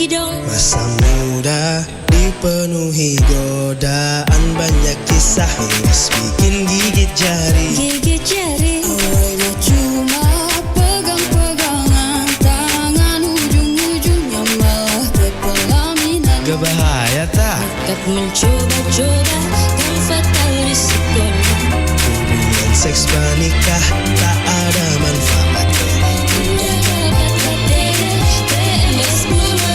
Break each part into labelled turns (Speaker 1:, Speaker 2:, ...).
Speaker 1: lagi dong.
Speaker 2: Masa muda dipenuhi godaan, banyak kisah miris bikin gigit jari.
Speaker 1: Gigit jari.
Speaker 3: Awalnya cuma pegang-pegangan tangan, ujung-ujungnya malah ke pelaminan.
Speaker 2: Gak bahaya tak?
Speaker 1: Nekat mencoba-coba kan fatal risikonya.
Speaker 2: Hubungan seks pranikah tak ada manfaatnya.
Speaker 1: Udah dapat KTP, PMS mulai.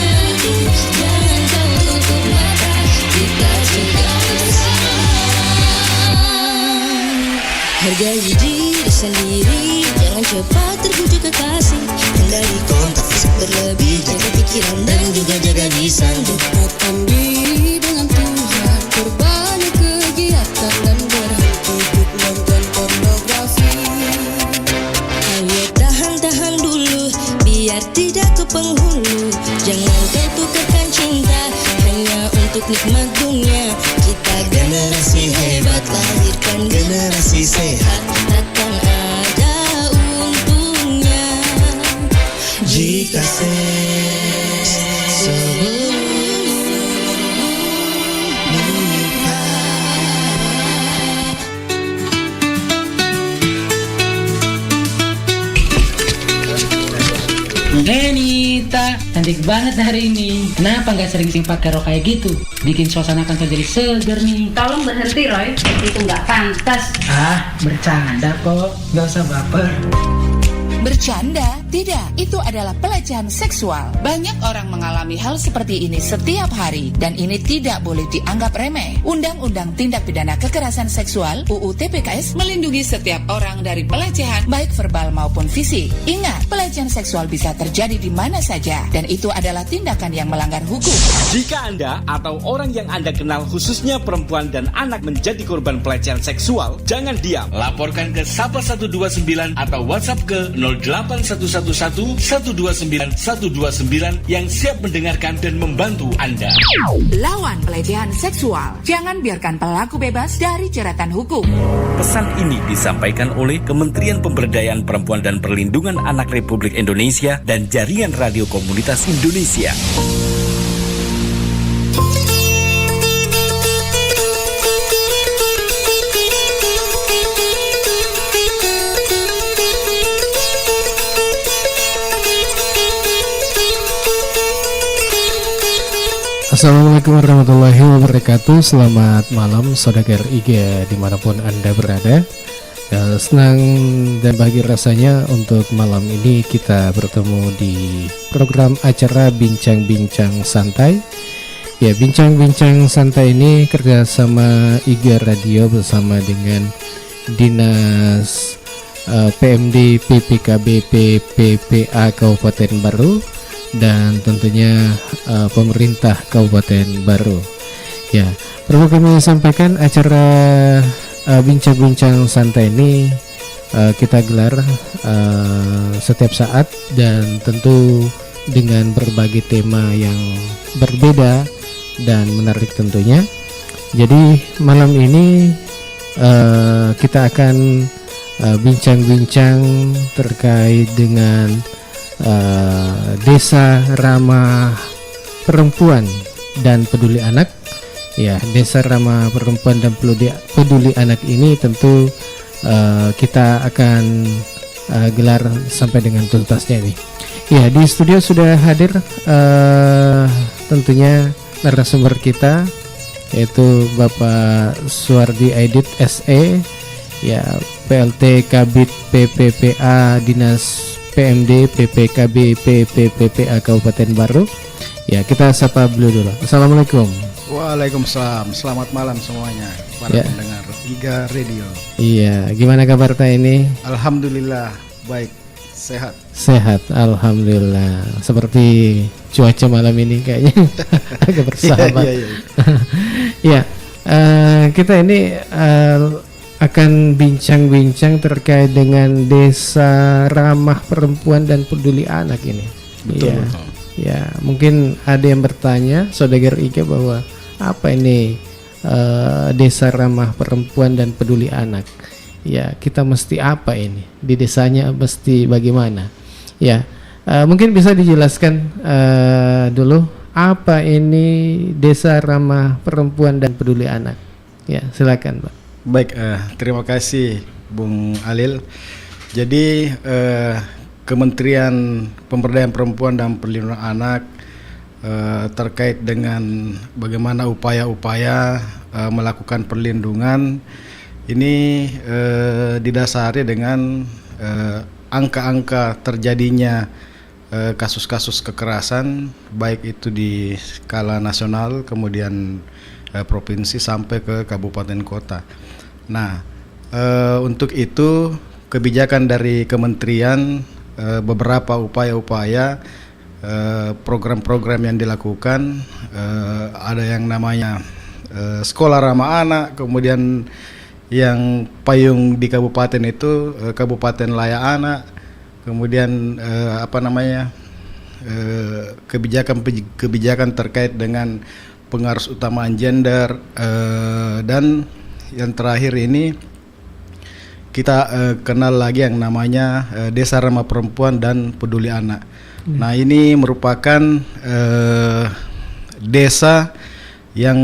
Speaker 1: Jangan kau tutup mata, kita cegah bersama. Hargai diri sendiri, jangan cepat terbujuk kekasih.
Speaker 2: Hindari kontak fisik berlebih,
Speaker 1: Jaga pikiran dan juga jaga lisan.
Speaker 3: Dekatkan diri dengan Tuhan, perbanyak kegiatan dan berhenti untuk nonton pornografi.
Speaker 1: Ayo tahan-tahan dulu, biar tidak ke penghulu. Jangan kau tukarkan cinta hanya untuk nikmat dunia. Kita generasi hebat, lahirkan generasi sehat. Takkan ada untungnya
Speaker 2: jika seks sebelum menikah.
Speaker 4: Nita, cantik banget hari ini. Kenapa nggak sering pakai rok kayak gitu? Bikin suasana kantor jadi seger nih.
Speaker 5: Tolong berhenti Roy, itu nggak pantas.
Speaker 4: Ah, bercanda kok, nggak usah baper.
Speaker 6: Bercanda? Tidak, itu adalah pelecehan seksual. Banyak orang mengalami hal seperti ini setiap hari dan ini tidak boleh dianggap remeh. Undang-Undang Tindak Pidana Kekerasan Seksual UU TPKS melindungi setiap orang dari pelecehan baik verbal maupun fisik. Ingat, pelecehan seksual bisa terjadi di mana saja dan itu adalah tindakan yang melanggar hukum.
Speaker 7: Jika Anda atau orang yang Anda kenal khususnya perempuan dan anak menjadi korban pelecehan seksual, jangan diam. Laporkan ke Sapa 129 atau WhatsApp ke 0811 129 129 yang siap mendengarkan dan membantu Anda.
Speaker 6: Lawan pelecehan seksual. Jangan biarkan pelaku bebas dari jeratan hukum.
Speaker 7: Pesan ini disampaikan oleh Kementerian Pemberdayaan Perempuan dan Perlindungan Anak Republik Indonesia dan Jaringan Radio Komunitas Indonesia.
Speaker 8: Assalamualaikum warahmatullahi wabarakatuh. Selamat malam saudagar IGA dimanapun Anda berada. Senang dan bahagia rasanya untuk malam ini kita bertemu di program acara Bincang-Bincang Santai. Ya, Bincang-Bincang Santai ini kerjasama IGA Radio bersama dengan Dinas PMD PPKB PPPA Kabupaten Baru dan tentunya pemerintah Kabupaten Baru. Ya, perlu kami sampaikan acara Bincang-Bincang Santai ini kita gelar setiap saat dan tentu dengan berbagai tema yang berbeda dan menarik tentunya. Jadi malam ini kita akan bincang-bincang terkait dengan desa ramah perempuan dan peduli anak. Ya, desa ramah perempuan dan peduli anak ini tentu kita akan gelar sampai dengan tuntasnya ini. Ya, di studio sudah hadir tentunya narasumber kita yaitu Bapak Suwardi Aidit SE, ya, PLT Kabid PPPA Dinas PMD PPKB PPPA Kabupaten Baru. Ya, kita sapa beliau dulu. Assalamualaikum.
Speaker 9: Waalaikumsalam. Selamat malam semuanya para pendengar IGA Radio.
Speaker 8: Iya, gimana kabar ta ini?
Speaker 9: Alhamdulillah baik, sehat.
Speaker 8: Sehat, alhamdulillah. Seperti cuaca malam ini kayaknya agak bersahabat. Ya, kita ini akan bincang-bincang terkait dengan desa ramah perempuan dan peduli anak ini.
Speaker 9: Betul,
Speaker 8: ya,
Speaker 9: betul.
Speaker 8: Ya, mungkin ada yang bertanya, saudagar Ika, bahwa apa ini desa ramah perempuan dan peduli anak? Ya, kita mesti apa ini? Di desanya mesti bagaimana? Ya, mungkin bisa dijelaskan dulu apa ini Desa Ramah Perempuan dan Peduli Anak? Ya, silakan, Pak.
Speaker 9: Baik, terima kasih Bung Alil. Jadi Kementerian Pemberdayaan Perempuan dan Perlindungan Anak terkait dengan bagaimana upaya-upaya melakukan perlindungan ini didasari dengan angka-angka terjadinya kasus-kasus kekerasan, baik itu di skala nasional, kemudian provinsi sampai ke kabupaten kota. Nah, untuk itu kebijakan dari kementerian, beberapa upaya-upaya, program-program yang dilakukan, ada yang namanya sekolah ramah anak, kemudian yang payung di kabupaten itu kabupaten layak anak, kemudian kebijakan terkait dengan pengaruh utamaan gender, dan yang terakhir ini kita kenal lagi yang namanya Desa Ramah Perempuan dan Peduli Anak. Nah, ini merupakan desa yang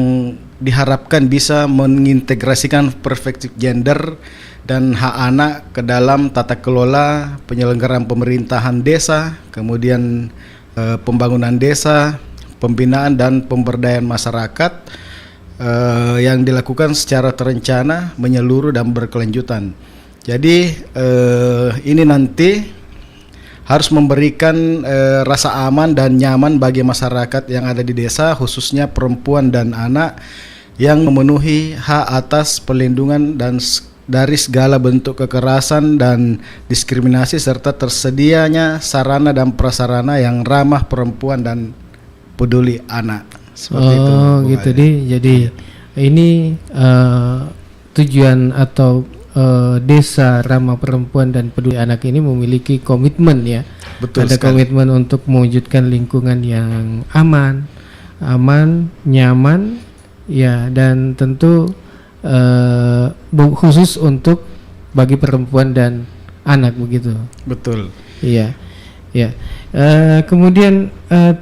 Speaker 9: diharapkan bisa mengintegrasikan perspektif gender dan hak anak ke dalam tata kelola penyelenggaraan pemerintahan desa, kemudian pembangunan desa, pembinaan dan pemberdayaan masyarakat yang dilakukan secara terencana, menyeluruh dan berkelanjutan. Jadi ini nanti harus memberikan rasa aman dan nyaman bagi masyarakat yang ada di desa, khususnya perempuan dan anak, yang memenuhi hak atas perlindungan dan dari segala bentuk kekerasan dan diskriminasi, serta tersedianya sarana dan prasarana yang ramah perempuan dan peduli anak. Seperti itu.
Speaker 8: Oh, gitu di. Jadi ini tujuan atau Desa Ramah Perempuan dan Peduli Anak ini memiliki komitmen, ya.
Speaker 9: Betul
Speaker 8: ada
Speaker 9: sekali.
Speaker 8: komitmen untuk mewujudkan lingkungan yang aman, nyaman, ya, dan tentu khusus untuk bagi perempuan dan anak, begitu.
Speaker 9: Betul.
Speaker 8: Iya, ya. Kemudian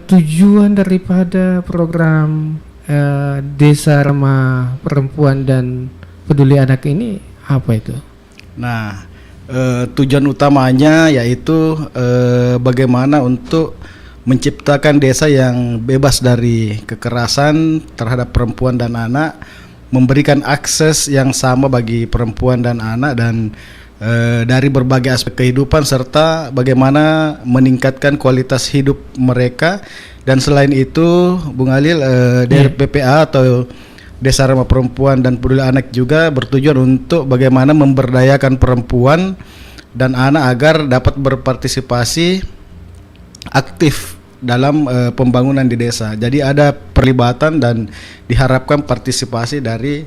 Speaker 8: tujuan daripada program Desa Ramah Perempuan dan Peduli Anak ini apa itu?
Speaker 9: Nah, tujuan utamanya yaitu bagaimana untuk menciptakan desa yang bebas dari kekerasan terhadap perempuan dan anak, memberikan akses yang sama bagi perempuan dan anak, dan dari berbagai aspek kehidupan, serta bagaimana meningkatkan kualitas hidup mereka. Dan selain itu, Bung Alil, DRPPA atau Desa Ramah Perempuan dan Peduli Anak juga bertujuan untuk bagaimana memberdayakan perempuan dan anak agar dapat berpartisipasi aktif dalam pembangunan di desa. Jadi ada perlibatan dan diharapkan partisipasi dari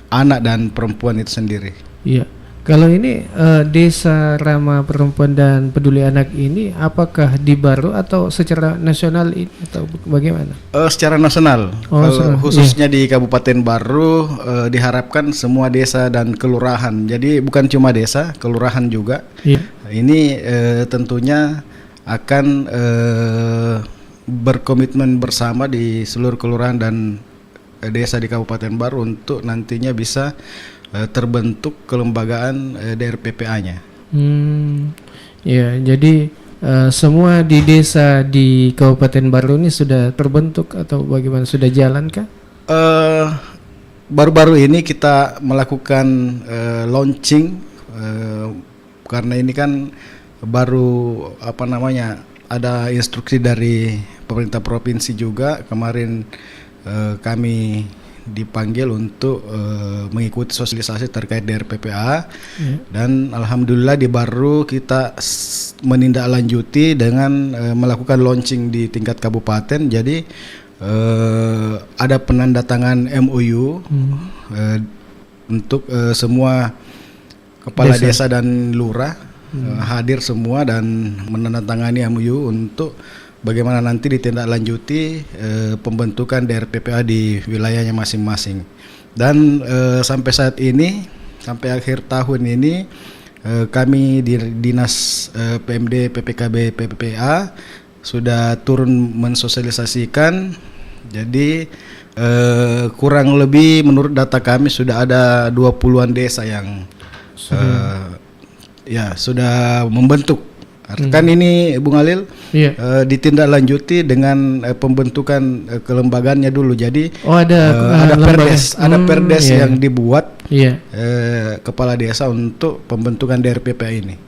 Speaker 9: anak dan perempuan itu sendiri.
Speaker 8: Iya. Kalau ini Desa Ramah Perempuan dan Peduli Anak ini apakah di Baru atau secara nasional atau bagaimana?
Speaker 9: Secara nasional.
Speaker 8: Oh,
Speaker 9: Kalau khususnya di Kabupaten Baru diharapkan semua desa dan kelurahan. Jadi bukan cuma desa, kelurahan juga.
Speaker 8: Iya.
Speaker 9: Ini tentunya akan berkomitmen bersama di seluruh kelurahan dan desa di Kabupaten Baru untuk nantinya bisa terbentuk kelembagaan DRPPA-nya.
Speaker 8: Ya, jadi semua di desa di Kabupaten Baru ini sudah terbentuk atau bagaimana, sudah jalan kah?
Speaker 9: Baru-baru ini kita melakukan launching karena ini kan baru ada instruksi dari pemerintah provinsi juga. Kemarin kami dipanggil untuk mengikuti sosialisasi terkait DRPPA, dan alhamdulillah di Baru kita menindaklanjuti dengan melakukan launching di tingkat kabupaten. Jadi ada penandatangan MOU untuk semua kepala desa dan lurah hadir semua dan menandatangani MOU untuk bagaimana nanti ditindaklanjuti pembentukan DRPPA di wilayahnya masing-masing. Dan sampai saat ini, sampai akhir tahun ini, kami di Dinas PMD PPKB PPPA sudah turun mensosialisasikan. Jadi kurang lebih menurut data kami sudah ada 20-an desa yang sudah membentuk. Kan ini Bung Alil ditindaklanjuti dengan pembentukan kelembagaannya dulu. Jadi ada perdes yang dibuat kepala desa untuk pembentukan DRPPA ini.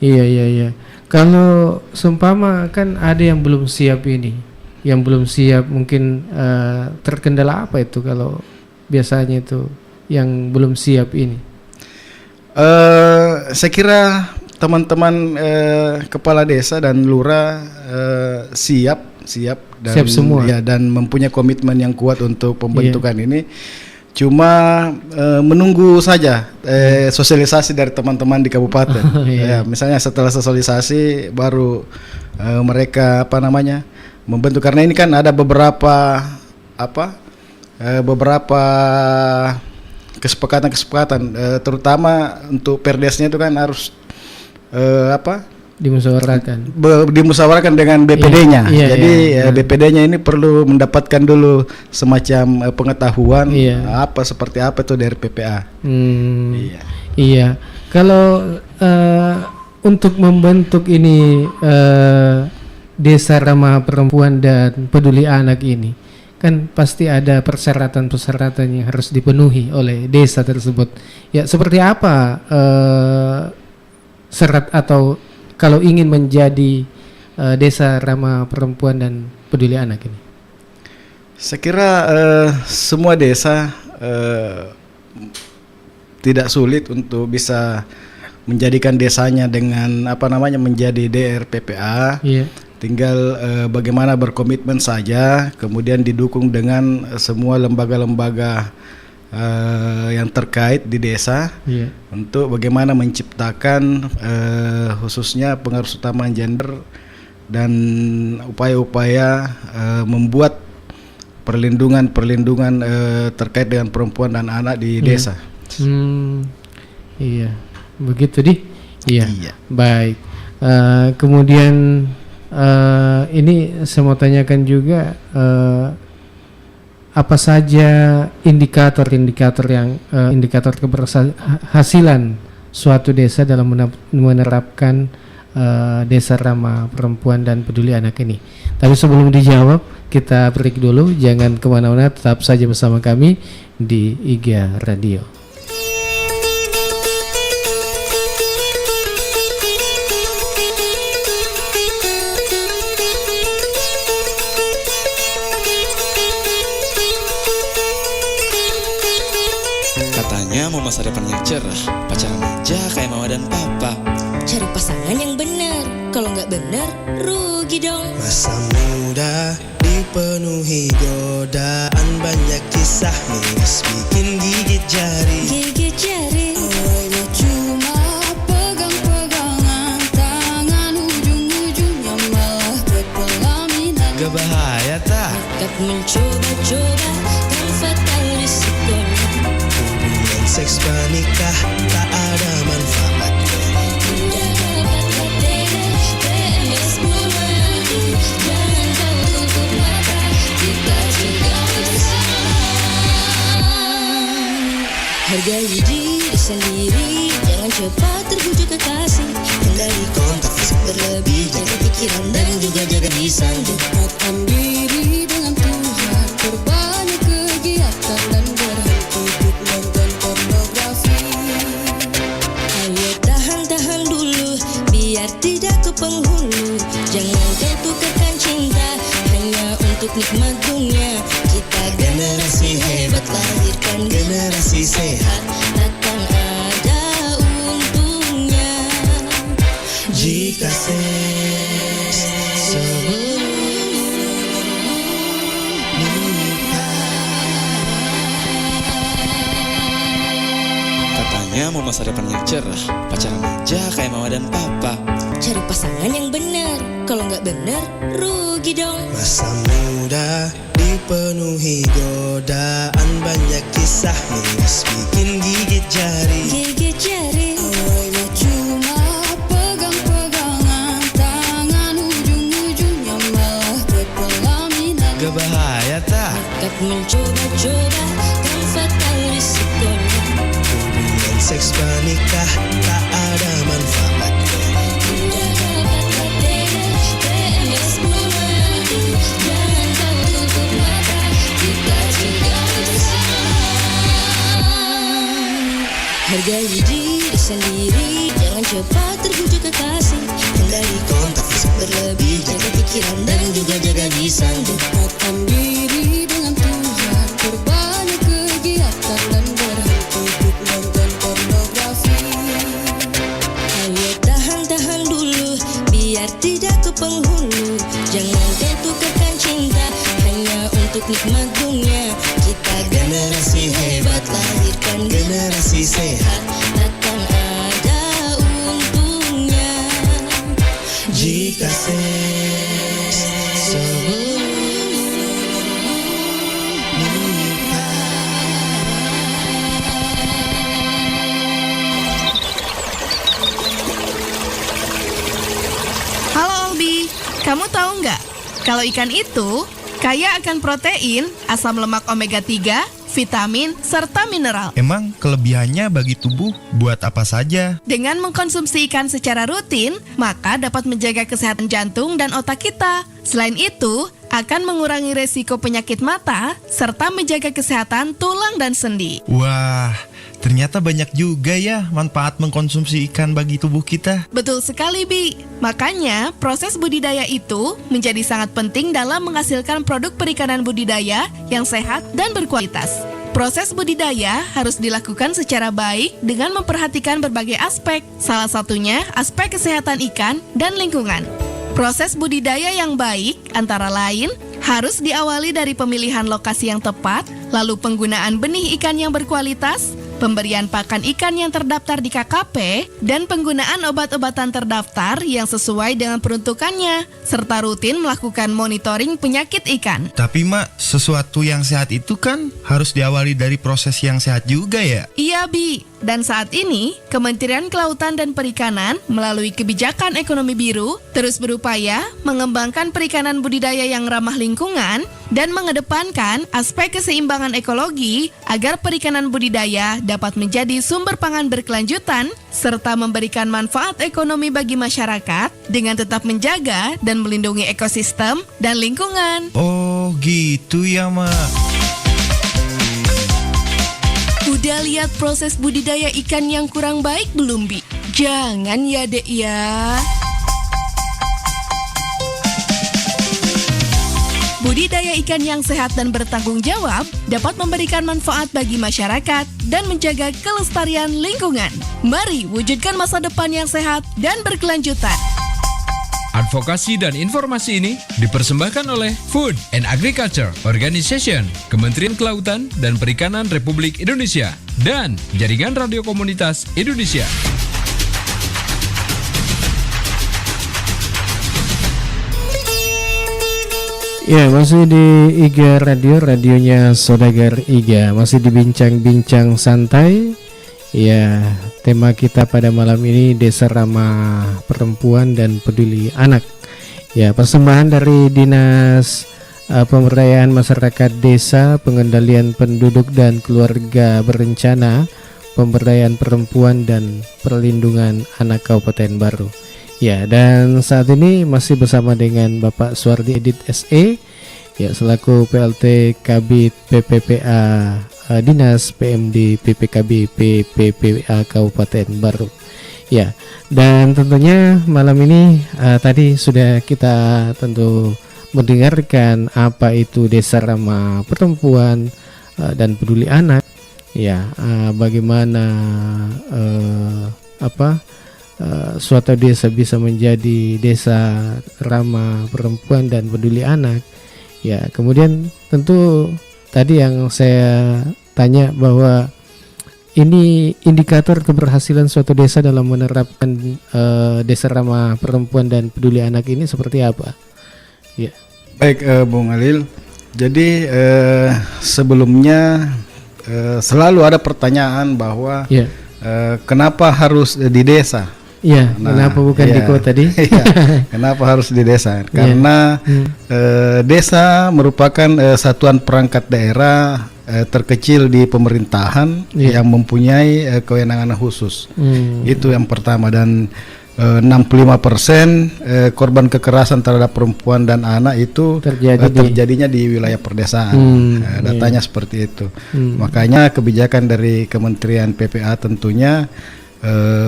Speaker 8: Iya. Kalau seumpama kan ada yang belum siap ini, yang belum siap mungkin terkendala apa itu kalau biasanya itu yang belum siap ini?
Speaker 9: Saya kira teman-teman kepala desa dan lurah siap dan
Speaker 8: siap semua
Speaker 9: dan mempunyai komitmen yang kuat untuk pembentukan ini. Cuma menunggu saja sosialisasi dari teman-teman di kabupaten. Misalnya setelah sosialisasi baru mereka membentuk, karena ini kan ada beberapa kesepakatan terutama untuk perdesnya itu kan harus dimusyawarahkan dengan BPD-nya. Jadi BPD-nya ini perlu mendapatkan dulu semacam pengetahuan seperti apa itu dari PPA.
Speaker 8: Iya. Kalau untuk membentuk ini Desa Ramah Perempuan dan Peduli Anak ini, kan pasti ada persyaratan-persyaratan yang harus dipenuhi oleh desa tersebut. Ya, seperti apa syarat atau kalau ingin menjadi Desa Ramah Perempuan dan Peduli Anak ini?
Speaker 9: Saya kira semua desa tidak sulit untuk bisa menjadikan desanya dengan menjadi DRPPA. Tinggal bagaimana berkomitmen saja, kemudian didukung dengan semua lembaga-lembaga yang terkait di desa untuk bagaimana menciptakan khususnya pengaruh utama gender dan upaya-upaya membuat perlindungan terkait dengan perempuan dan anak di desa.
Speaker 8: Iya, begitu Iya. Baik. Kemudian ini saya mau tanyakan juga apa saja indikator keberhasilan suatu desa dalam menerapkan Desa Ramah Perempuan dan Peduli Anak ini. Tapi sebelum dijawab, kita break dulu. Jangan kemana-mana, tetap saja bersama kami di IGA Radio.
Speaker 2: Katanya mau masa depan yang cerah, pacaran aja kayak mama dan papa.
Speaker 1: Cari pasangan yang benar, kalau nggak benar rugi dong.
Speaker 2: Masa muda dipenuhi godaan, banyak kisah miris bikin gigit jari.
Speaker 1: Gigit jari.
Speaker 3: Awalnya cuma pegang-pegangan, tangan ujung-ujungnya malah ke pelaminan.
Speaker 2: Gak bahaya tak?
Speaker 1: Dekat mencoba-coba, kan fatal risikonya.
Speaker 2: Hubungan seks pranikah tak ada manfaatnya.
Speaker 1: Tidak dapat katanya, PMS memadu. Jangan kau tutup mata, kita cegah bersama. Hargai diri sendiri, jangan cepat terbujuk kekasih. Hindari kontak fisik berlebih, jaga pikiran dan juga jaga lisan.
Speaker 3: Dekatkan diri dengan Tuhan, perbanyak kegiatan dan berhenti nonton pornografi.
Speaker 1: Ayo tahan-tahan dulu, biar tidak ke penghulu. Jangan kau tukarkan cinta hanya untuk nikmat dunia. Kita generasi hebat, lahirkan generasi sehat. Takkan ada untungnya
Speaker 2: Jika seks sebelum katanya mau masa depan yang cerah, pacaran aja kayak mama dan papa.
Speaker 1: Cari pasangan yang benar, kalau nggak benar rugi dong.
Speaker 2: Masa muda dipenuhi godaan, banyak kisah miris bikin gigit jari.
Speaker 1: Gigit jari.
Speaker 3: Awalnya cuma pegang-pegangan, tangan
Speaker 2: agak bahaya tak?
Speaker 1: Nekat mencoba-coba kan fatal risikonya.
Speaker 2: Hubungan seks pranikah tak ada manfaatnya.
Speaker 1: Tidak dapat tega PMS memadu. Jangan kau tutup mata, kita juga bersama. Hargai diri sendiri, jangan cepat terbujuk kekasih. Hindari kontak fisik berlebih, jaga pikiran dan juga jaga lisan.
Speaker 3: Dekatkan diri dengan Tuhan, perbanyak kegiatan dan berhenti nonton pornografi.
Speaker 1: Ayo tahan-tahan dulu, biar tidak ke penghulu. Jangan kau tukarkan cinta hanya untuk nikmat dunia. Kita generasi hebat, lahirkan generasi sehat. Takkan ada untungnya jika seks sebelum menikah.
Speaker 10: Halo Olbi, kamu tahu nggak? Kalau ikan itu kaya akan protein, asam lemak omega 3, vitamin, serta mineral.
Speaker 11: Emang kelebihannya bagi tubuh buat apa saja?
Speaker 10: Dengan mengkonsumsi ikan secara rutin, maka dapat menjaga kesehatan jantung dan otak kita. Selain itu, akan mengurangi resiko penyakit mata, serta menjaga kesehatan tulang dan sendi.
Speaker 11: Wah, ternyata banyak juga ya manfaat mengkonsumsi ikan bagi tubuh kita.
Speaker 10: Betul sekali, Bi. Makanya, proses budidaya itu menjadi sangat penting dalam menghasilkan produk perikanan budidaya yang sehat dan berkualitas. Proses budidaya harus dilakukan secara baik dengan memperhatikan berbagai aspek, salah satunya aspek kesehatan ikan dan lingkungan. Proses budidaya yang baik antara lain harus diawali dari pemilihan lokasi yang tepat, lalu penggunaan benih ikan yang berkualitas, pemberian pakan ikan yang terdaftar di KKP, dan penggunaan obat-obatan terdaftar yang sesuai dengan peruntukannya, serta rutin melakukan monitoring penyakit ikan.
Speaker 11: Tapi Mak, sesuatu yang sehat itu kan harus diawali dari proses yang sehat juga ya?
Speaker 10: Iya, Bi. Dan saat ini, Kementerian Kelautan dan Perikanan melalui kebijakan ekonomi biru terus berupaya mengembangkan perikanan budidaya yang ramah lingkungan dan mengedepankan aspek keseimbangan ekologi agar perikanan budidaya dapat menjadi sumber pangan berkelanjutan serta memberikan manfaat ekonomi bagi masyarakat dengan tetap menjaga dan melindungi ekosistem dan lingkungan.
Speaker 11: Oh, gitu ya, Mak.
Speaker 10: Udah lihat proses budidaya ikan yang kurang baik belum, Bi? Jangan ya, Dek ya. Budidaya ikan yang sehat dan bertanggung jawab dapat memberikan manfaat bagi masyarakat dan menjaga kelestarian lingkungan. Mari wujudkan masa depan yang sehat dan berkelanjutan.
Speaker 12: Advokasi dan informasi ini dipersembahkan oleh Food and Agriculture Organization, Kementerian Kelautan dan Perikanan Republik Indonesia, dan Jaringan Radio Komunitas Indonesia.
Speaker 8: Ya, masih di IGA Radio, radionya Saudagar IGA. Masih di bincang-bincang santai. Ya, tema kita pada malam ini Desa Ramah Perempuan dan Peduli Anak. Ya, persembahan dari Dinas Pemberdayaan Masyarakat Desa, Pengendalian Penduduk dan Keluarga Berencana, Pemberdayaan Perempuan dan Perlindungan Anak Kabupaten Baru. Ya, dan saat ini masih bersama dengan Bapak Suwardi Edit SE, ya, selaku PLT Kabid PPPA Dinas PMD PPKB PPPA Kabupaten Baru. Ya, dan tentunya malam ini tadi sudah kita tentu mendengarkan apa itu Desa Ramah Perempuan dan Peduli Anak. Ya, bagaimana suatu desa bisa menjadi desa ramah perempuan dan peduli anak. Ya, kemudian tentu tadi yang saya tanya bahwa ini indikator keberhasilan suatu desa dalam menerapkan desa ramah perempuan dan peduli anak ini seperti apa? Ya.
Speaker 9: Baik, Bung Alil. Jadi sebelumnya selalu ada pertanyaan bahwa kenapa harus di desa?
Speaker 8: Iya, kenapa bukan di kota tadi?
Speaker 9: Iya, kenapa harus di desa? Karena desa merupakan satuan perangkat daerah terkecil di pemerintahan yang mempunyai kewenangan khusus. Itu yang pertama, dan 65% korban kekerasan terhadap perempuan dan anak itu terjadinya di wilayah perdesaan. Datanya seperti itu. Makanya kebijakan dari Kementerian PPA tentunya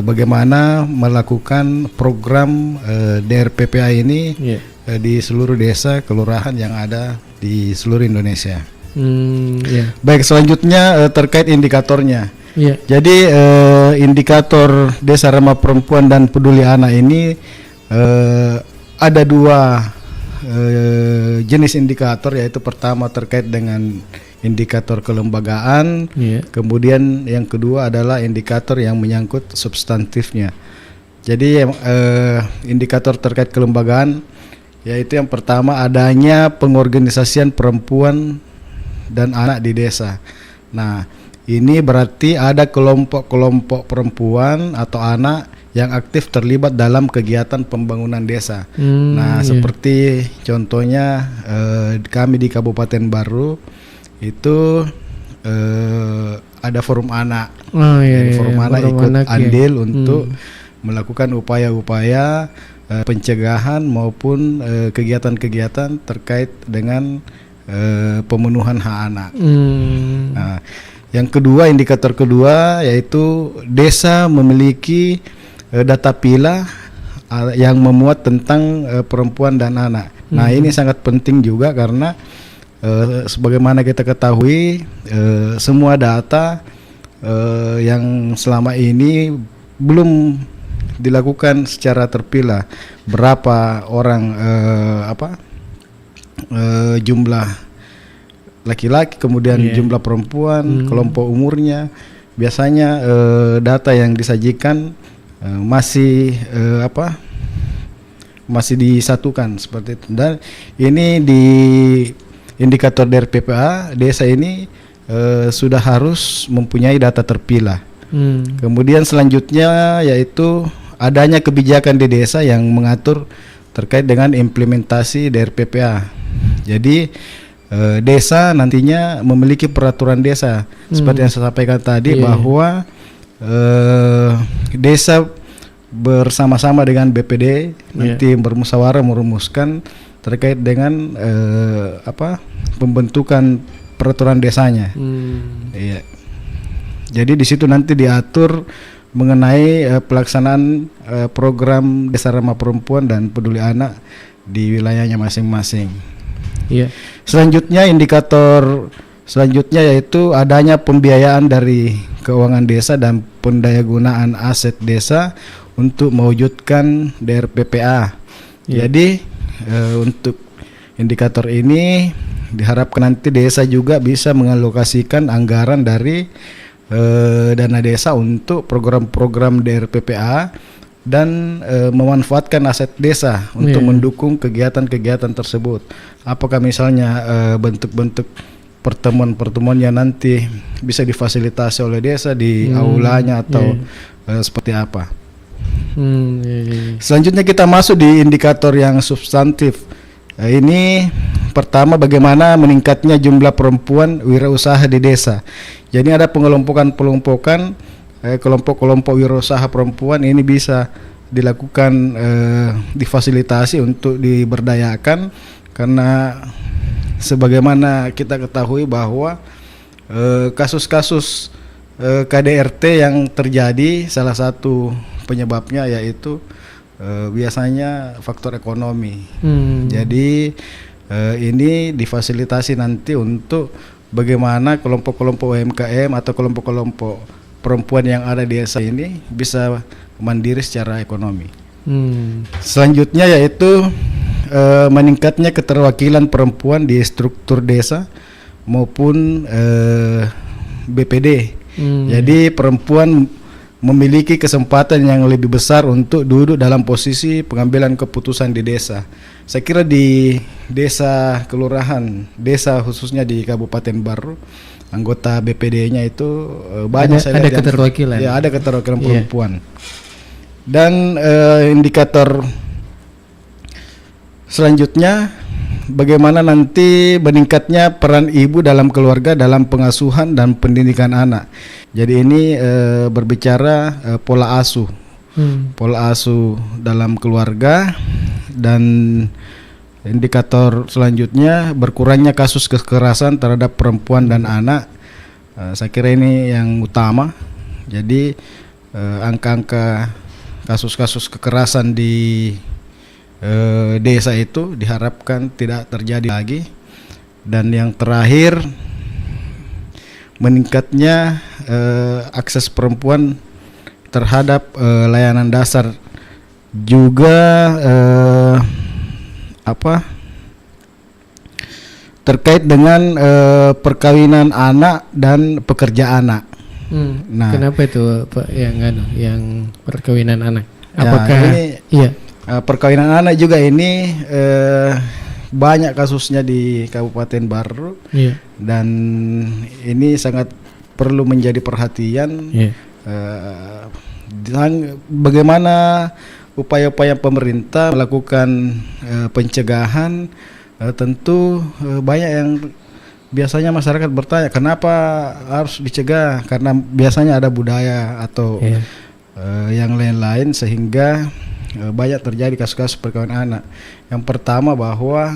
Speaker 9: bagaimana melakukan program DRPPA ini di seluruh desa kelurahan yang ada di seluruh Indonesia. Baik, selanjutnya terkait indikatornya. Jadi indikator Desa Ramah Perempuan dan Peduli Anak ini ada dua jenis indikator, yaitu pertama terkait dengan indikator kelembagaan, kemudian yang kedua adalah indikator yang menyangkut substantifnya. Jadi indikator terkait kelembagaan yaitu yang pertama adanya pengorganisasian perempuan dan anak di desa. Nah, ini berarti ada kelompok-kelompok perempuan atau anak yang aktif terlibat dalam kegiatan pembangunan desa. Nah, seperti contohnya kami di Kabupaten Baru itu ada forum anak. Forum anak ikut andil untuk melakukan upaya-upaya pencegahan maupun kegiatan-kegiatan terkait dengan pemenuhan hak anak. Nah, yang kedua, indikator kedua yaitu desa memiliki data pilah yang memuat tentang perempuan dan anak. Nah, ini sangat penting juga karena sebagaimana kita ketahui semua data yang selama ini belum dilakukan secara terpilah, berapa orang jumlah laki-laki, kemudian jumlah perempuan, kelompok umurnya. Biasanya data yang disajikan masih masih disatukan seperti itu. Dan ini di indikator dari PPA desa ini sudah harus mempunyai data terpilah. Kemudian selanjutnya yaitu adanya kebijakan di desa yang mengatur terkait dengan implementasi dari PPA. Jadi desa nantinya memiliki peraturan desa seperti yang saya sampaikan tadi, bahwa desa bersama-sama dengan BPD nanti bermusyawarah merumuskan terkait dengan pembentukan peraturan desanya. Jadi di situ nanti diatur mengenai pelaksanaan program Desa Ramah Perempuan dan Peduli Anak di wilayahnya masing-masing. Selanjutnya, indikator selanjutnya yaitu adanya pembiayaan dari keuangan desa dan pendayagunaan aset desa untuk mewujudkan DRPPA. Jadi untuk indikator ini diharapkan nanti desa juga bisa mengalokasikan anggaran dari dana desa untuk program-program DRPPA dan memanfaatkan aset desa untuk mendukung kegiatan-kegiatan tersebut. Apakah misalnya bentuk-bentuk pertemuan-pertemuan yang nanti bisa difasilitasi oleh desa di aulanya atau seperti apa. Selanjutnya kita masuk di indikator yang substantif. Ini pertama, bagaimana meningkatnya jumlah perempuan wirausaha di desa. Jadi ada pengelompokan kelompok-kelompok wirausaha perempuan ini bisa dilakukan difasilitasi untuk diberdayakan, karena sebagaimana kita ketahui bahwa kasus-kasus KDRT yang terjadi salah satu penyebabnya yaitu biasanya faktor ekonomi. Jadi ini difasilitasi nanti untuk bagaimana kelompok-kelompok UMKM atau kelompok-kelompok perempuan yang ada di desa ini bisa mandiri secara ekonomi. Selanjutnya yaitu meningkatnya keterwakilan perempuan di struktur desa maupun BPD. Jadi perempuan memiliki kesempatan yang lebih besar untuk duduk dalam posisi pengambilan keputusan di desa. Saya kira di desa kelurahan, desa khususnya di Kabupaten Baru, anggota BPD-nya itu banyak,
Speaker 8: ada keterwakilan.
Speaker 9: Ya, ada keterwakilan perempuan. Dan indikator selanjutnya, bagaimana nanti meningkatnya peran ibu dalam keluarga dalam pengasuhan dan pendidikan anak. Jadi ini berbicara pola asuh, pola asuh dalam keluarga. Dan indikator selanjutnya, berkurangnya kasus kekerasan terhadap perempuan dan anak. Saya kira ini yang utama. Jadi angka-angka kasus-kasus kekerasan di desa itu diharapkan tidak terjadi lagi. Dan yang terakhir, meningkatnya akses perempuan terhadap layanan dasar, juga terkait dengan perkawinan anak dan pekerja anak.
Speaker 8: Nah, kenapa itu Pak yang perkawinan anak?
Speaker 9: Ya,
Speaker 8: Apakah
Speaker 9: ini, perkawinan anak juga ini banyak kasusnya di Kabupaten Baru. Dan ini sangat perlu menjadi perhatian. Bagaimana upaya-upaya pemerintah melakukan pencegahan. Tentu banyak yang biasanya masyarakat bertanya kenapa harus dicegah, karena biasanya ada budaya atau yang lain-lain sehingga banyak terjadi kasus-kasus perkawinan anak. Yang pertama, bahwa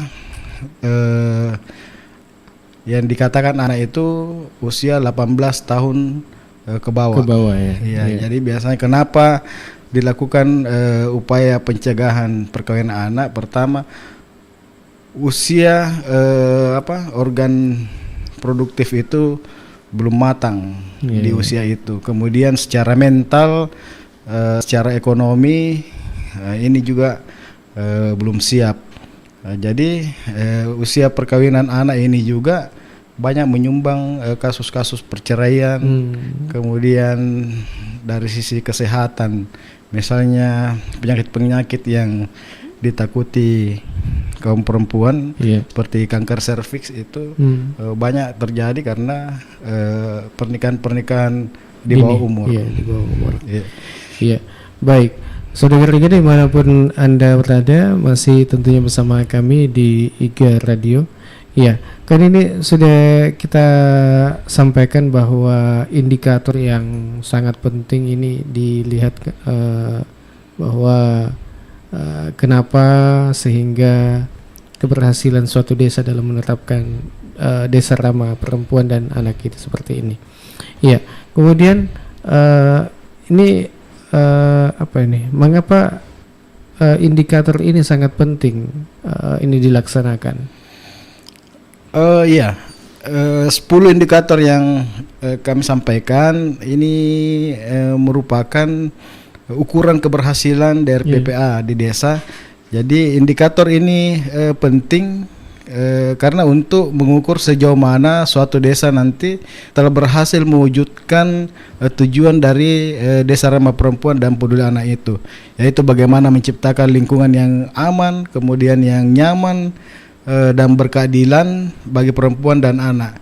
Speaker 9: yang dikatakan anak itu usia 18 tahun ke bawah. Jadi biasanya kenapa dilakukan upaya pencegahan perkawinan anak? Pertama, usia organ produktif itu belum matang di usia itu. Kemudian secara mental, secara ekonomi ini juga belum siap. Jadi usia perkawinan anak ini juga banyak menyumbang kasus-kasus perceraian. Kemudian dari sisi kesehatan, misalnya penyakit-penyakit yang ditakuti kaum perempuan seperti kanker serviks itu banyak terjadi karena pernikahan di bawah umur.
Speaker 8: Di bawah umur. Baik, saudara Liga dimanapun Anda berada, masih tentunya bersama kami di IGA Radio. Kan ini sudah kita sampaikan bahwa indikator yang sangat penting ini dilihat bahwa kenapa sehingga keberhasilan suatu desa dalam menetapkan desa ramah perempuan dan anak itu seperti ini. Kemudian mengapa indikator ini sangat penting ini dilaksanakan?
Speaker 9: 10 indikator yang kami sampaikan ini merupakan ukuran keberhasilan dari PPA di desa. Jadi indikator ini penting karena untuk mengukur sejauh mana suatu desa nanti telah berhasil mewujudkan tujuan dari desa ramah perempuan dan peduli anak itu, yaitu bagaimana menciptakan lingkungan yang aman, kemudian yang nyaman dan berkeadilan bagi perempuan dan anak.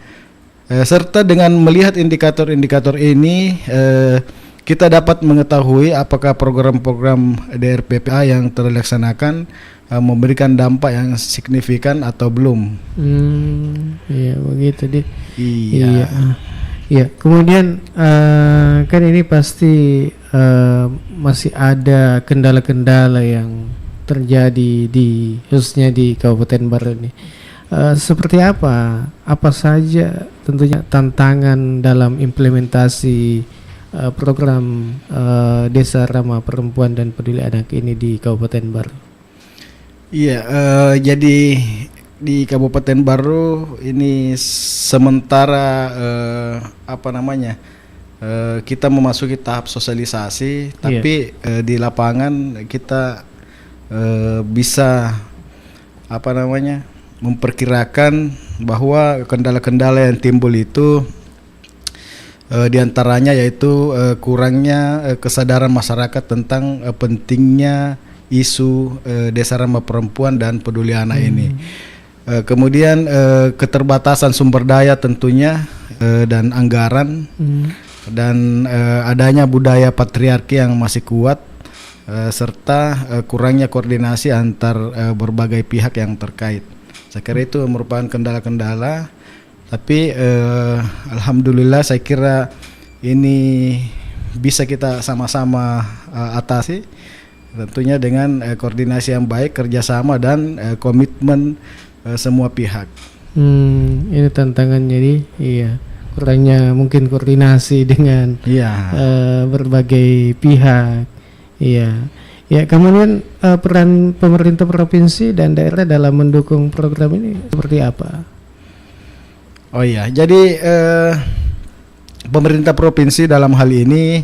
Speaker 9: Serta dengan melihat indikator-indikator ini, kita dapat mengetahui apakah program-program DRPPA yang terlaksanakan memberikan dampak yang signifikan atau belum.
Speaker 8: Begitu deh. Kemudian kan ini pasti masih ada kendala-kendala yang terjadi khususnya di Kabupaten Baru ini. Seperti apa saja tentunya tantangan dalam implementasi program desa ramah perempuan dan peduli anak ini di Kabupaten Baru?
Speaker 9: Jadi di Kabupaten Baru ini sementara kita memasuki tahap sosialisasi, tapi di lapangan kita bisa memperkirakan bahwa kendala-kendala yang timbul itu diantaranya yaitu kurangnya kesadaran masyarakat tentang pentingnya isu desa ramah perempuan dan peduli anak ini. Kemudian keterbatasan sumber daya tentunya dan anggaran, dan adanya budaya patriarki yang masih kuat serta kurangnya koordinasi antar berbagai pihak yang terkait. Saya kira itu merupakan kendala-kendala, tapi alhamdulillah saya kira ini bisa kita sama-sama atasi, tentunya dengan koordinasi yang baik, kerjasama dan komitmen semua pihak.
Speaker 8: Ini tantangan, jadi iya, kurangnya mungkin koordinasi dengan berbagai pihak. Iya. Ya, kemudian peran pemerintah provinsi dan daerah dalam mendukung program ini seperti apa?
Speaker 9: Oh iya, jadi pemerintah provinsi dalam hal ini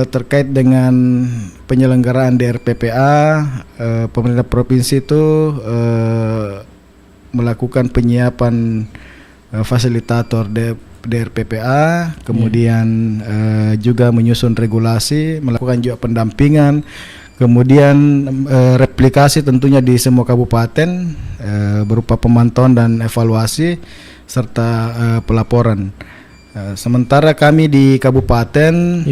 Speaker 9: terkait dengan penyelenggaraan DRPPA, pemerintah provinsi itu melakukan penyiapan fasilitator DRPPA, kemudian juga menyusun regulasi, melakukan juga pendampingan, kemudian replikasi tentunya di semua kabupaten berupa pemantauan dan evaluasi serta pelaporan. Sementara kami di kabupaten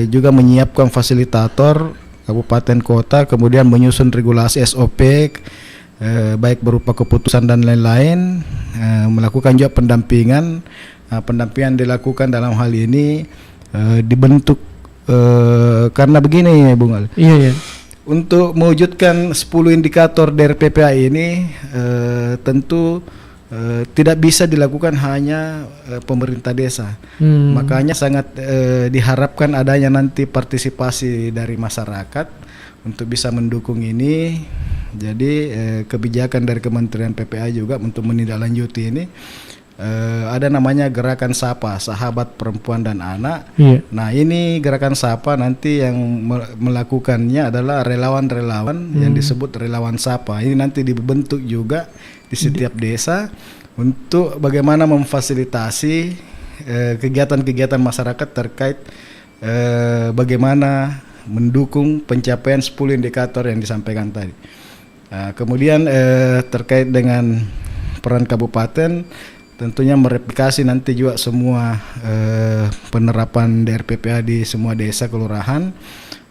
Speaker 9: juga menyiapkan fasilitator kabupaten kota, kemudian menyusun regulasi SOP baik berupa keputusan dan lain-lain, melakukan juga pendampingan. Pendampingan dilakukan dalam hal ini dibentuk karena begini Bung Al.
Speaker 8: Iya.
Speaker 9: Untuk mewujudkan 10 indikator DRPPA ini tentu tidak bisa dilakukan hanya pemerintah desa. Makanya sangat diharapkan adanya nanti partisipasi dari masyarakat untuk bisa mendukung ini. Jadi kebijakan dari Kementerian PPA juga untuk menindaklanjuti ini, ada namanya Gerakan Sapa, Sahabat Perempuan dan Anak. Nah, ini Gerakan Sapa nanti yang melakukannya adalah relawan-relawan yang disebut relawan Sapa. Ini nanti dibentuk juga di setiap desa untuk bagaimana memfasilitasi kegiatan-kegiatan masyarakat terkait bagaimana mendukung pencapaian 10 indikator yang disampaikan tadi. Kemudian terkait dengan peran kabupaten, tentunya mereplikasi nanti juga semua penerapan DRPPA di semua desa kelurahan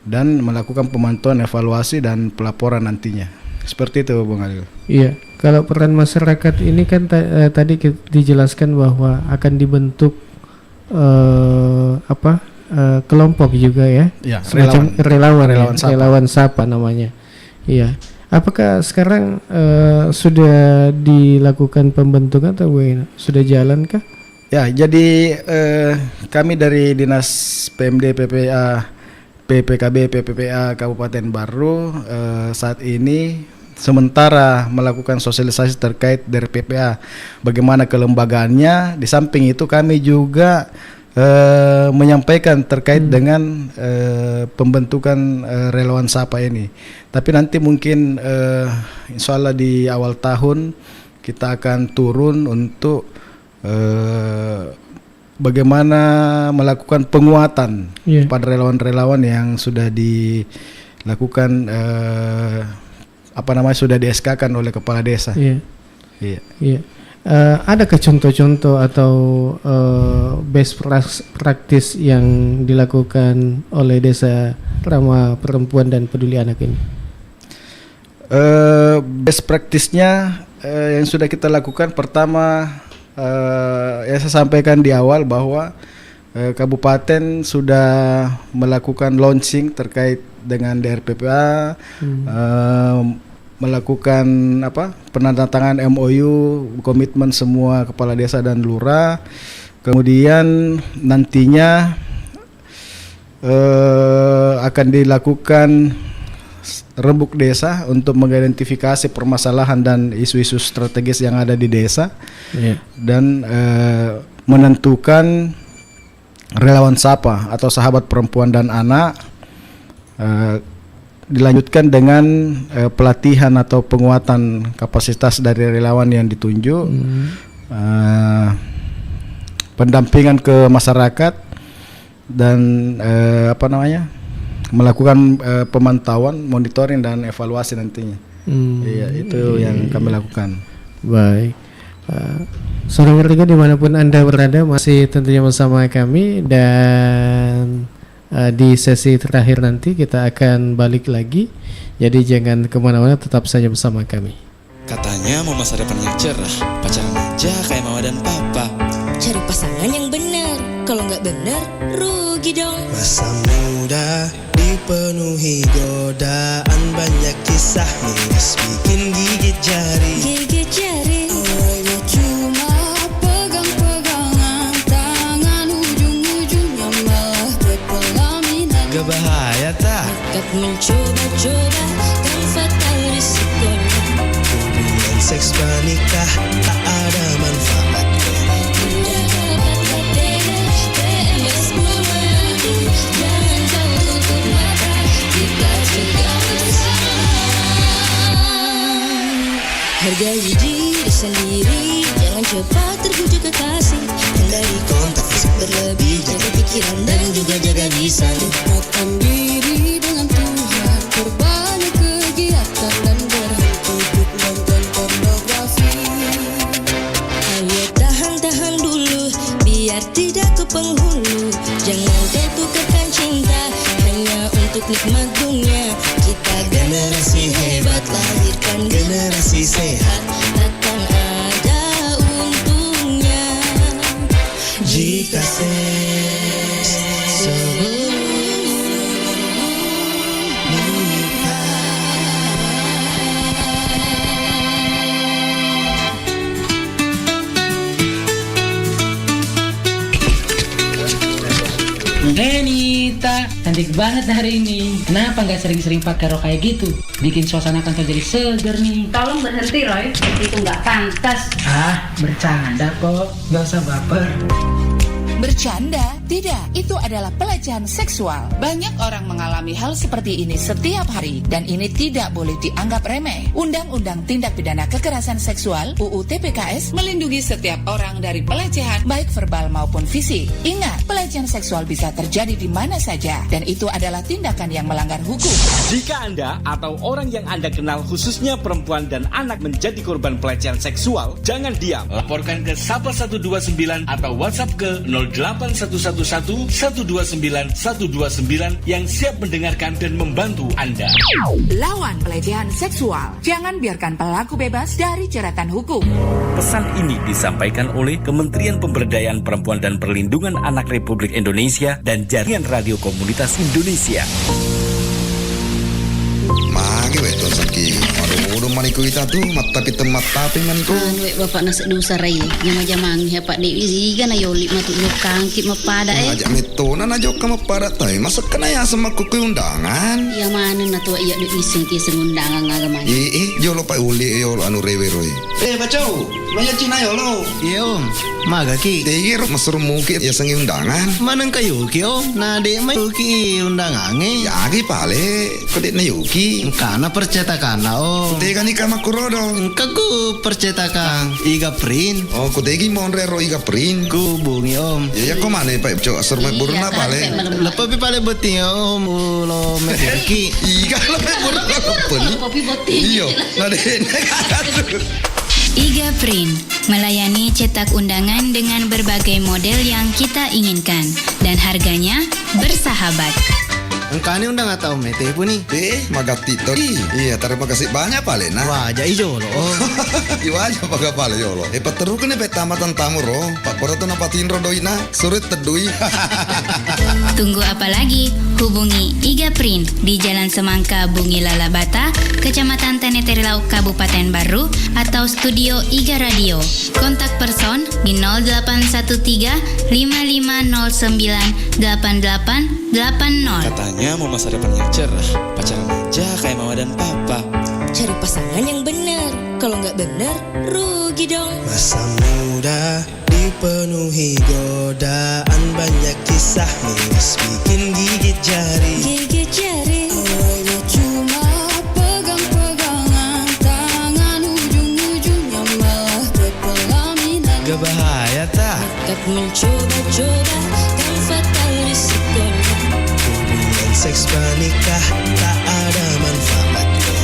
Speaker 9: dan melakukan pemantauan, evaluasi dan pelaporan nantinya. Seperti itu Bung Adil.
Speaker 8: Iya, kalau peran masyarakat ini kan tadi dijelaskan bahwa akan dibentuk kelompok juga ya, semacam relawan Sapa namanya. Iya. Apakah sekarang sudah dilakukan pembentukan atau sudah jalan kah?
Speaker 9: Ya, jadi kami dari Dinas PMD PPA, PPKB, PPPA Kabupaten Baru saat ini sementara melakukan sosialisasi terkait dari PPA, bagaimana kelembagaannya. Di samping itu kami juga menyampaikan terkait dengan pembentukan relawan Sapa ini. Tapi nanti mungkin insya Allah di awal tahun kita akan turun untuk bagaimana melakukan penguatan pada relawan-relawan yang sudah dilakukan sudah di-SK-kan oleh kepala desa. Iya.
Speaker 8: Adakah contoh-contoh atau best practice yang dilakukan oleh Desa Ramah Perempuan dan Peduli Anak ini?
Speaker 9: Best practice-nya yang sudah kita lakukan, pertama yang saya sampaikan di awal bahwa kabupaten sudah melakukan launching terkait dengan DRPPA, melakukan penandatangan MOU, komitmen semua kepala desa dan lurah. Kemudian nantinya akan dilakukan rembuk desa untuk mengidentifikasi permasalahan dan isu-isu strategis yang ada di desa, dan menentukan relawan Sapa atau Sahabat Perempuan dan Anak. Dilanjutkan dengan pelatihan atau penguatan kapasitas dari relawan yang ditunjuk, pendampingan ke masyarakat, dan melakukan pemantauan, monitoring dan evaluasi nantinya. Iya, itu yang kami lakukan.
Speaker 8: Baik. Saudara warga dimanapun Anda berada, masih tentunya bersama kami, dan di sesi terakhir nanti kita akan balik lagi. Jadi jangan kemana-mana, tetap saja bersama kami.
Speaker 2: Katanya mau masa depan yang cerah, pacaran aja kayak mama dan papa.
Speaker 1: Cari pasangan yang benar, kalau nggak benar rugi dong.
Speaker 13: Masa muda dipenuhi godaan, banyak kisah miris bikin gigit jari.
Speaker 1: Gigit jari.
Speaker 3: Awalnya cuma pegang-pegangan tangan, ujung-ujungnya malah berpelaminan.
Speaker 13: Gak bahaya tak?
Speaker 1: Nekat mencoba-coba, kan fatal risikonya.
Speaker 13: Hubungan seks pranikah tak ada manfaatnya.
Speaker 1: Hargai diri sendiri, jangan cepat terbujuk kekasih. Hindari kontak fisik berlebih, jaga pikiran dan juga jaga lisan.
Speaker 3: Dekatkan diri dengan Tuhan, perbanyak kegiatan dan berhenti untuk nonton pornografi.
Speaker 1: Ayo tahan-tahan dulu, biar tidak ke penghulu. Jangan kau tukarkan cinta hanya untuk nikmat dunia. Kita generasi hebat, lahirkan generasi sehat, takkan ada untungnya jika seks sebelum menikah.
Speaker 4: Nita, cantik banget hari ini. Kenapa nggak sering-sering pakai rok kayak gitu? Bikin suasana kantor jadi seger nih.
Speaker 5: Tolong berhenti Roy, itu nggak pantas.
Speaker 4: Ah, bercanda kok, nggak usah baper.
Speaker 6: Bercanda? Tidak, itu adalah pelecehan seksual. Banyak orang mengalami hal seperti ini setiap hari dan ini tidak boleh dianggap remeh. Undang-Undang Tindak Pidana Kekerasan Seksual (UU TPKS) melindungi setiap orang dari pelecehan baik verbal maupun fisik. Ingat, pelecehan seksual bisa terjadi di mana saja dan itu adalah tindakan yang melanggar hukum.
Speaker 7: Jika Anda atau orang yang Anda kenal khususnya perempuan dan anak menjadi korban pelecehan seksual, jangan diam. Laporkan ke Sapa 129 atau WhatsApp ke 0811 129 129 yang siap mendengarkan dan membantu Anda.
Speaker 6: Lawan pelecehan seksual. Jangan biarkan pelaku bebas dari jeratan hukum.
Speaker 7: Pesan ini disampaikan oleh Kementerian Pemberdayaan Perempuan dan Perlindungan Anak Republik Indonesia dan Jaringan Radio Komunitas Indonesia.
Speaker 14: Magi weton saki. Aduh, maniku kita tuh mata pitem mata tapi maniku.
Speaker 5: Wek bapak nasi dosa rai, jama-jamang hepat di ziga na yoli matu nyokang kit mapada
Speaker 14: Ajak metona na jok kama pada tay. Masa kena ya sama kuku undangan.
Speaker 5: Ya mana na tua iya di iseng undangan ngagaman.
Speaker 14: Jolo pa uli yolo anu rewe roy. Bacau, maya Cina yolo.
Speaker 13: Iya om, maga ki.
Speaker 14: Tegir masur mukit ya sengi undangan.
Speaker 13: Manang kayu ki om, na de may ki undangange.
Speaker 14: Ya ki pale, kodit na yuki.
Speaker 13: Kana percetakan na om.
Speaker 14: Tega ni kama kurodo.
Speaker 13: Kaku percetakan iga print.
Speaker 14: Oh, kudegi monre ro iga print.
Speaker 13: Ku bungi om.
Speaker 14: Ya ko mane pa cok asur me burna pale.
Speaker 13: Lepa pi pale beti om ulo me ki.
Speaker 14: Iga lepa burna lepel.
Speaker 5: Kopi boti.
Speaker 14: Iyo, na de.
Speaker 15: Iga Print melayani cetak undangan dengan berbagai model yang kita inginkan dan harganya bersahabat.
Speaker 13: Engkau undang atau mete pun nih?
Speaker 14: Magati to. Iya, terima kasih banyak pale na.
Speaker 13: Wajah ijo lo.
Speaker 14: Iwajah paga pale yolo. Pateru kene pe tamatan tamu ro. Pak Poroto napatin ro doina. Surit tedui.
Speaker 15: Tunggu apa lagi? Hubungi Iga Print di Jalan Semangka Bungi Lalabata, Kecamatan Tenete Lauk, Kabupaten Baru, atau Studio Iga Radio. Kontak person di 0813 5509 8880.
Speaker 2: Katanya mau masa depan yang cerah, pacaran aja kayak mama dan papa.
Speaker 1: Cari pasangan yang benar, kalau nggak benar rugi dong.
Speaker 13: Masa muda dipenuhi godaan, banyak kisah miris bikin gigit jari.
Speaker 1: Gigit jari.
Speaker 3: Awalnya cuma pegang-pegangan tangan, ujung-ujungnya malah berpelaminan.
Speaker 13: Gak bahaya tak?
Speaker 1: Nekat mencoba-coba, kan fatal risikonya.
Speaker 13: Hubungan seks pranikah tak ada manfaatnya.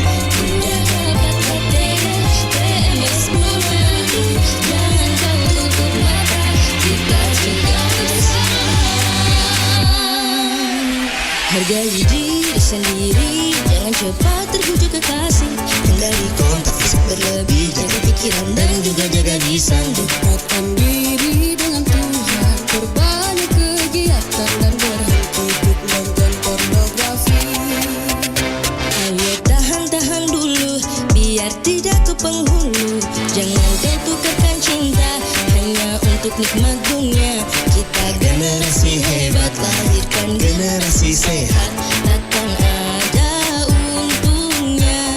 Speaker 1: pisang.
Speaker 3: Dekatkan diri dengan Tuhan, perbanyak kegiatan dan berhenti untuk nonton pornografi.
Speaker 1: Ayo tahan-tahan dulu, biar tidak ke penghulu. Jangan kau tukarkan cinta hanya untuk nikmat dunia. Kita generasi hebat, lahirkan generasi sehat, takkan ada untungnya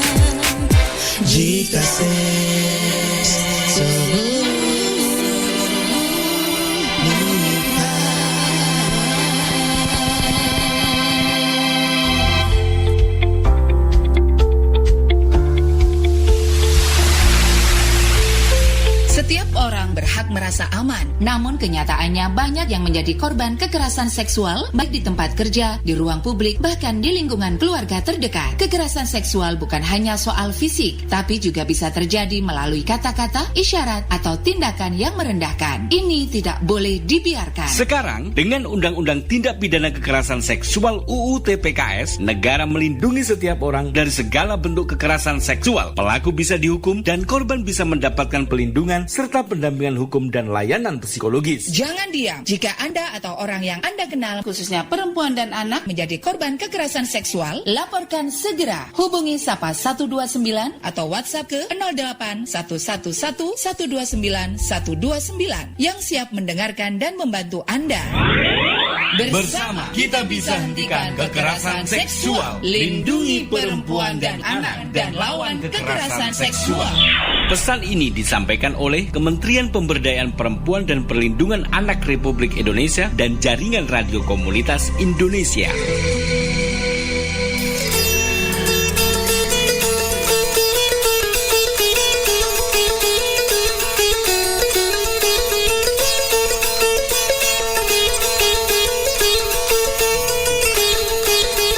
Speaker 1: jika seks sebelum menikah.
Speaker 6: Setiap orang berhak merasa aman, namun kenyataannya banyak yang menjadi korban kekerasan seksual baik di tempat kerja, di ruang publik, bahkan di lingkungan keluarga terdekat. Kekerasan seksual bukan hanya soal fisik, tapi juga bisa terjadi melalui kata-kata, isyarat, atau tindakan yang merendahkan. Ini tidak boleh dibiarkan.
Speaker 7: Sekarang, dengan Undang-Undang Tindak Pidana Kekerasan Seksual UU TPKS, negara melindungi setiap orang dari segala bentuk kekerasan seksual. Pelaku bisa dihukum dan korban bisa mendapatkan pelindungan serta pendampingan hukum dan layanan psikologis.
Speaker 6: Jangan diam jika Anda atau orang yang Anda kenal, khususnya perempuan dan anak, menjadi korban kekerasan seksual. Laporkan segera. Hubungi Sapa 129 atau WhatsApp ke 08 111 129 129 yang siap mendengarkan dan membantu Anda.
Speaker 7: Bersama kita bisa hentikan kekerasan seksual, lindungi perempuan dan anak, dan lawan kekerasan seksual. Pesan ini disampaikan oleh Kementerian Pemberdayaan Perempuan dan Perlindungan Anak Republik Indonesia dan Jaringan Radio Komunitas Indonesia.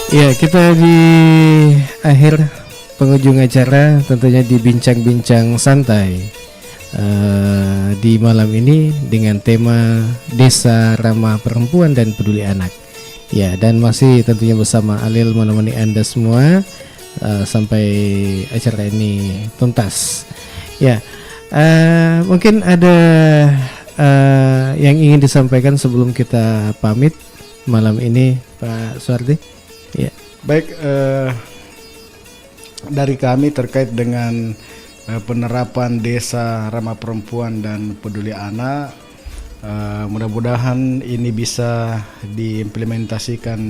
Speaker 8: Ya, kita di akhir penghujung acara tentunya di bincang-bincang santai di malam ini dengan tema Desa Ramah Perempuan dan Peduli Anak. Ya, dan masih tentunya bersama Alil menemani Anda semua sampai acara ini tuntas. Ya, mungkin ada yang ingin disampaikan sebelum kita pamit malam ini, Pak Suardi. Ya.
Speaker 9: Baik, dari kami terkait dengan penerapan Desa Ramah Perempuan dan Peduli Anak, mudah-mudahan ini bisa diimplementasikan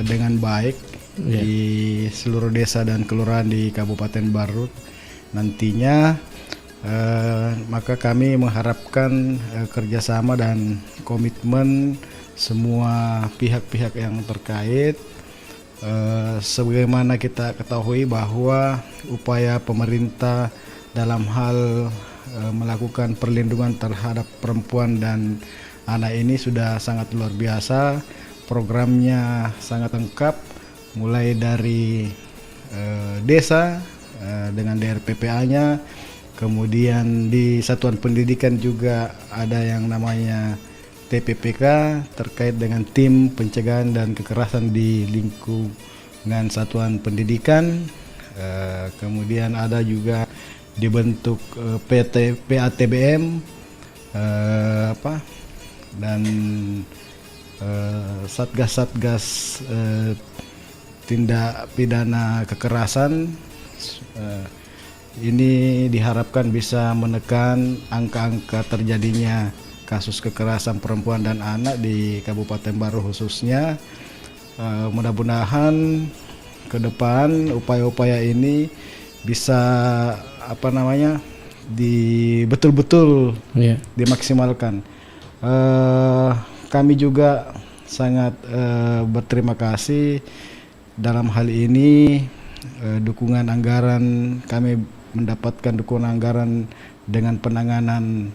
Speaker 9: dengan baik di seluruh desa dan kelurahan di Kabupaten Barut nantinya. Maka kami mengharapkan kerjasama dan komitmen semua pihak-pihak yang terkait. Sebagaimana kita ketahui bahwa upaya pemerintah dalam hal melakukan perlindungan terhadap perempuan dan anak ini sudah sangat luar biasa. Programnya sangat lengkap, mulai dari desa dengan DRPPA-nya, kemudian di satuan pendidikan juga ada yang namanya TPPK terkait dengan tim pencegahan dan kekerasan di lingkungan satuan pendidikan. Kemudian ada juga dibentuk PATBM dan satgas-satgas tindak pidana kekerasan. Ini diharapkan bisa menekan angka-angka terjadinya kasus kekerasan perempuan dan anak di Kabupaten Barut khususnya. Mudah-mudahan ke depan upaya-upaya ini bisa betul-betul dimaksimalkan. Kami juga sangat berterima kasih dalam hal ini dukungan anggaran. Kami mendapatkan dukungan anggaran dengan penanganan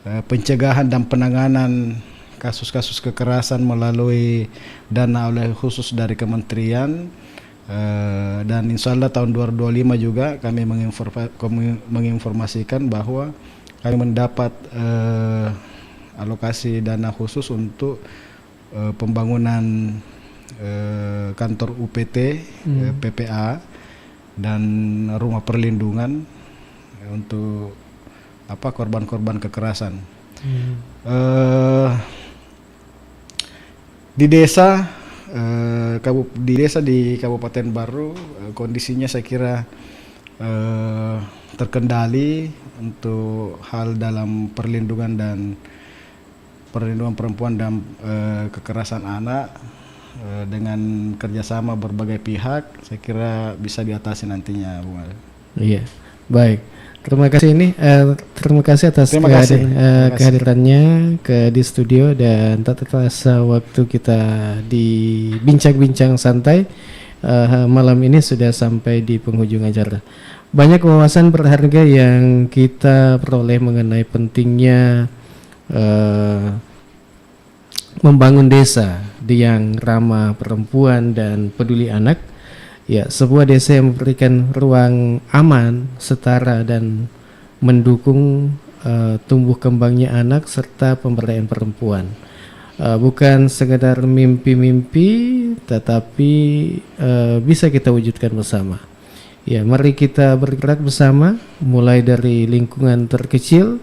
Speaker 9: pencegahan dan penanganan kasus-kasus kekerasan melalui dana oleh khusus dari kementerian, dan insya Allah tahun 2025 juga kami menginformasikan bahwa kami mendapat alokasi dana khusus untuk pembangunan kantor UPT, PPA dan rumah perlindungan untuk korban-korban kekerasan. Di desa di Kabupaten Baru kondisinya saya kira terkendali untuk hal dalam perlindungan perempuan dan kekerasan anak dengan kerjasama berbagai pihak. Saya kira bisa diatasi nantinya, Bung Ali. Iya, baik. Terima kasih atas kehadirannya di studio, dan tak terasa waktu kita di bincang-bincang santai malam ini sudah sampai di penghujung acara. Banyak wawasan berharga yang kita peroleh mengenai pentingnya membangun desa yang ramah perempuan dan peduli anak. Ya, sebuah desa yang memberikan ruang aman, setara, dan mendukung tumbuh kembangnya anak serta pemberdayaan perempuan. Bukan sekedar mimpi-mimpi, tetapi bisa kita wujudkan bersama. Ya, mari kita bergerak bersama, mulai dari lingkungan terkecil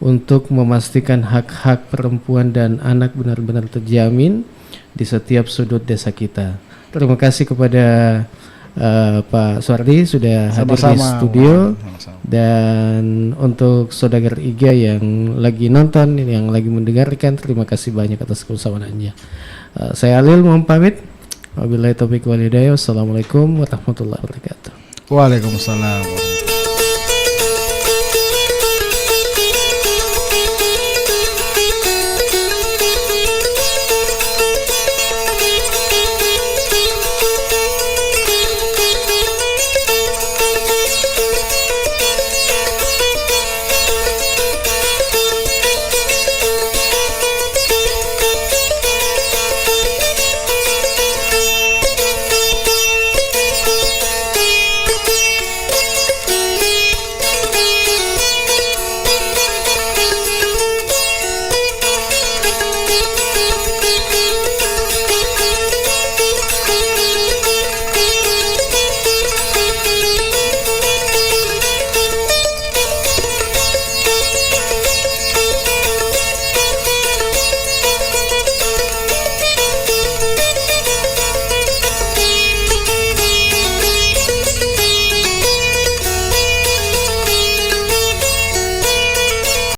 Speaker 9: untuk memastikan hak-hak perempuan dan anak benar-benar terjamin di setiap sudut desa kita. Terima kasih kepada Pak Suardi sudah hadir di studio. Dan untuk saudagar Iga yang lagi nonton, yang lagi mendengarkan, terima kasih banyak atas kebersamaannya. Saya Alil mohon pamit. Wabillahi taufiq wal hidayah. Wassalamualaikum warahmatullahi wabarakatuh. Waalaikumsalam.